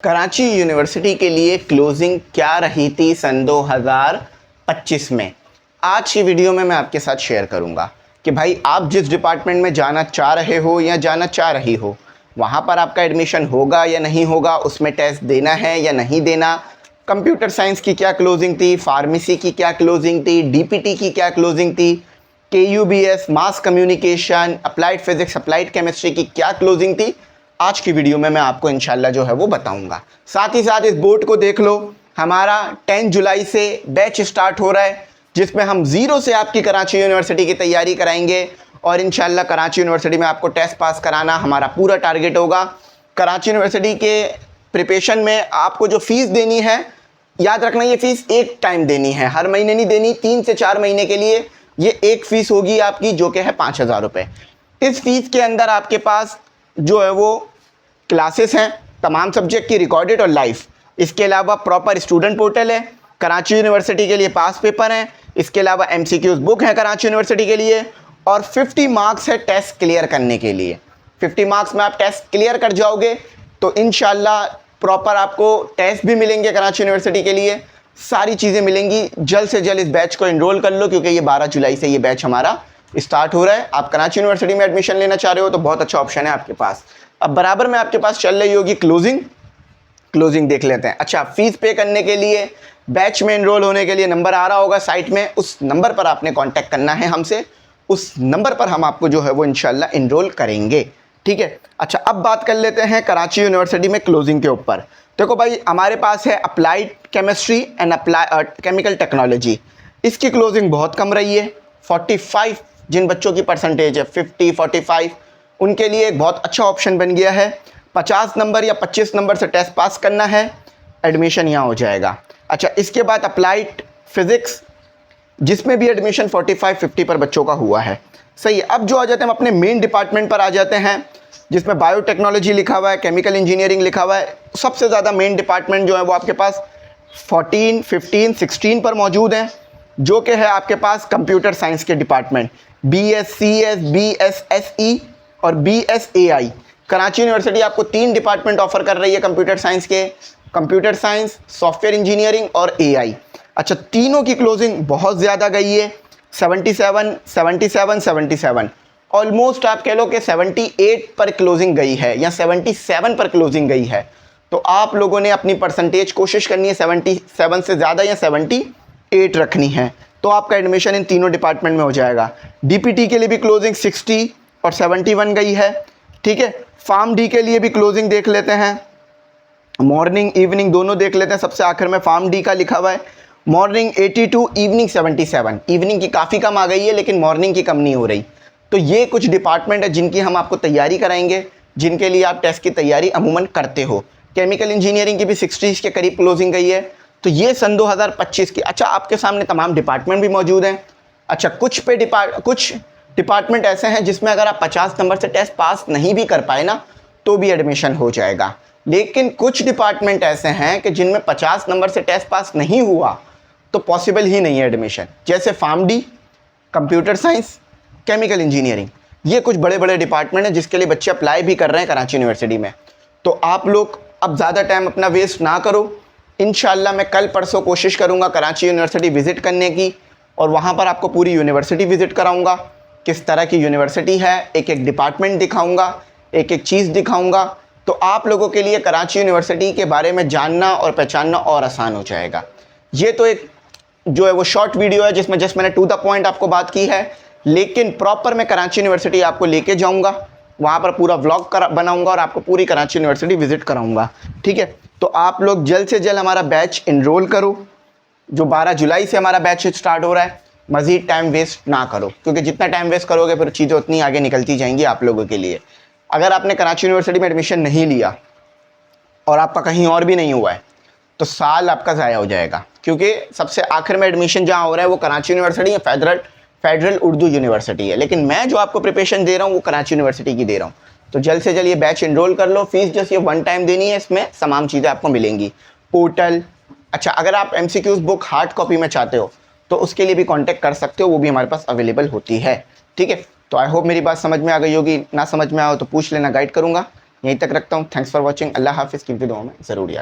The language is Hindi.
कराची यूनिवर्सिटी के लिए क्लोजिंग क्या रही थी सन 2025 में। आज की वीडियो में मैं आपके साथ शेयर करूंगा कि भाई आप जिस डिपार्टमेंट में जाना चाह रहे हो या जाना चाह रही हो वहां पर आपका एडमिशन होगा या नहीं होगा, उसमें टेस्ट देना है या नहीं देना, कंप्यूटर साइंस की क्या क्लोजिंग थी, फार्मेसी की क्या क्लोजिंग थी, डीपीटी की क्या क्लोजिंग थी, KUBS, mass communication, applied physics, applied chemistry की क्या क्लोजिंग थी, आज की वीडियो में मैं आपको इंशाल्लाह जो है वो बताऊंगा। साथ ही साथ इस बोर्ड को देख लो, हमारा 10 जुलाई से बैच स्टार्ट हो रहा है जिसमें हम ज़ीरो से आपकी कराची यूनिवर्सिटी की तैयारी कराएंगे और इंशाल्लाह कराची यूनिवर्सिटी में आपको टेस्ट पास कराना हमारा पूरा टारगेट होगा। कराची यूनिवर्सिटी के प्रिपरेशन में आपको जो फ़ीस देनी है, याद रखना ये फ़ीस एक टाइम देनी है, हर महीने नहीं देनी। 3 से 4 महीने के लिए ये एक फ़ीस होगी आपकी, जो कि है 5,000 रुपये। इस फीस के अंदर आपके पास जो है वो क्लासेस हैं तमाम सब्जेक्ट की, रिकॉर्डेड और लाइव। इसके अलावा प्रॉपर स्टूडेंट पोर्टल है, कराची यूनिवर्सिटी के लिए पास पेपर हैं, इसके अलावा एमसीक्यूज़ बुक है कराची यूनिवर्सिटी के लिए, और 50 मार्क्स है टेस्ट क्लियर करने के लिए। 50 मार्क्स में आप टेस्ट क्लियर कर जाओगे तो इंशाल्लाह प्रॉपर आपको टेस्ट भी मिलेंगे कराची यूनिवर्सिटी के लिए, सारी चीज़ें मिलेंगी। जल्द से जल्द इस बैच को इनरोल कर लो क्योंकि ये 12 जुलाई से ये बैच हमारा स्टार्ट हो रहा है। आप कराची यूनिवर्सिटी में एडमिशन लेना चाह रहे हो तो बहुत अच्छा ऑप्शन है आपके पास। अब बराबर में आपके पास चल रही होगी क्लोजिंग देख लेते हैं। अच्छा, फीस पे करने के लिए, बैच में इनरोल होने के लिए नंबर आ रहा होगा साइट में, उस नंबर पर आपने कांटेक्ट करना है हमसे, उस नंबर पर हम आपको जो है वो इंशाल्लाह इनरोल करेंगे, ठीक है। अच्छा, अब बात कर लेते हैं कराची यूनिवर्सिटी में क्लोजिंग के ऊपर। देखो भाई, हमारे पास है applied chemistry and chemical technology. इसकी क्लोजिंग बहुत कम रही है, 45 जिन बच्चों की परसेंटेज है 50 45, उनके लिए एक बहुत अच्छा ऑप्शन बन गया है। 50 नंबर या 25 नंबर से टेस्ट पास करना है, एडमिशन यहाँ हो जाएगा। अच्छा, इसके बाद अप्लाइड फिज़िक्स, जिसमें भी एडमिशन 45-50 पर बच्चों का हुआ है, सही है। अब जो आ जाते हैं हम अपने मेन डिपार्टमेंट पर आ जाते हैं, जिसमें बायोटेक्नोलॉजी लिखा हुआ है, केमिकल इंजीनियरिंग लिखा हुआ है। सबसे ज़्यादा मेन डिपार्टमेंट जो है वो आपके पास 14, 15, 16 पर मौजूद हैं, जो कि है आपके पास कंप्यूटर साइंस के डिपार्टमेंट, BScs, BSSE और BSAI। कराची यूनिवर्सिटी आपको 3 डिपार्टमेंट ऑफर कर रही है कंप्यूटर साइंस के, कंप्यूटर साइंस, सॉफ्टवेयर इंजीनियरिंग और AI। अच्छा, तीनों की क्लोजिंग बहुत ज़्यादा गई है, 77, 77, 77, ऑलमोस्ट आप कह लो कि 78 पर क्लोजिंग गई है या 77 पर क्लोजिंग गई है। तो आप लोगों ने अपनी परसेंटेज कोशिश करनी है 77 से ज़्यादा या 78 रखनी है, तो आपका एडमिशन इन तीनों डिपार्टमेंट में हो जाएगा। DPT के लिए भी क्लोजिंग 60 और 71 गई है, ठीक है। फार्म डी के लिए भी क्लोजिंग देख लेते हैं, मॉर्निंग इवनिंग दोनों देख लेते हैं। सबसे आखिर में फार्म डी का लिखा हुआ है, मॉर्निंग 82, इवनिंग 77। इवनिंग की काफ़ी कम आ गई है लेकिन मॉर्निंग की कम नहीं हो रही। तो ये कुछ डिपार्टमेंट है जिनकी हम आपको तैयारी कराएंगे, जिनके लिए आप टेस्ट की तैयारी अमूमन करते हो। केमिकल इंजीनियरिंग की भी 60 के करीब क्लोजिंग गई है, तो ये सन 2025 की। अच्छा, आपके सामने तमाम डिपार्टमेंट भी मौजूद हैं। अच्छा, कुछ डिपार्टमेंट ऐसे हैं जिसमें अगर आप 50 नंबर से टेस्ट पास नहीं भी कर पाए ना तो भी एडमिशन हो जाएगा, लेकिन कुछ डिपार्टमेंट ऐसे हैं कि जिनमें 50 नंबर से टेस्ट पास नहीं हुआ तो पॉसिबल ही नहीं है एडमिशन, जैसे pharm D, computer science, chemical engineering. ये कुछ बड़े बड़े डिपार्टमेंट हैं जिसके लिए बच्चे अप्लाई भी कर रहे हैं कराची यूनिवर्सिटी में। तो आप लोग अब ज़्यादा टाइम अपना वेस्ट ना करो, इंशाल्लाह मैं कल परसों कोशिश करूँगा कराची यूनिवर्सिटी विज़िट करने की, और वहाँ पर आपको पूरी यूनिवर्सिटी विज़िट कराऊँगा, किस तरह की यूनिवर्सिटी है, एक एक डिपार्टमेंट दिखाऊँगा, एक एक चीज़ दिखाऊँगा। तो आप लोगों के लिए कराची यूनिवर्सिटी के बारे में जानना और पहचानना और आसान हो जाएगा। ये तो एक जो है वो शॉर्ट वीडियो है जिसमें जस्ट मैंने टू द पॉइंट आपको बात की है, लेकिन प्रॉपर मैं कराची यूनिवर्सिटी आपको लेके जाऊँगा, वहाँ पर पूरा व्लॉग बनाऊँगा और आपको पूरी कराची यूनिवर्सिटी विज़िट कराऊँगा, ठीक है। तो आप लोग जल्द से जल्द हमारा बैच इनरोल करो, जो 12 जुलाई से हमारा बैच स्टार्ट हो रहा है। मज़ीद टाइम वेस्ट ना करो, क्योंकि जितना टाइम वेस्ट करोगे फिर चीज़ें उतनी आगे निकलती जाएंगी आप लोगों के लिए। अगर आपने कराची यूनिवर्सिटी में एडमिशन नहीं लिया और आपका कहीं और भी नहीं हुआ है तो साल आपका ज़ाया हो जाएगा, क्योंकि सबसे आखिर में एडमिशन जहाँ हो रहा है वो कराची यूनिवर्सिटी या फेडरल उर्दू यूनिवर्सिटी है, लेकिन मैं जो आपको प्रिपरेशन दे रहा हूँ वो कराची यूनिवर्सिटी की दे रहा हूँ। तो जल्द से जल्द ये बैच इनरोल कर लो। फीस जस्ट ये 1 टाइम देनी है, इसमें तमाम चीज़ें आपको मिलेंगी, पोर्टल। अच्छा, अगर आप MCQs बुक हार्ड कॉपी में चाहते हो तो उसके लिए भी कांटेक्ट कर सकते हो, वो भी हमारे पास अवेलेबल होती है, ठीक है। तो आई होप मेरी बात समझ में आ गई होगी, ना समझ में आओ तो पूछ लेना, गाइड करूँगा। यहीं तक रखता हूँ। Thanks for watching. अल्लाह हाफिज़ की दुआ में ज़रूर याद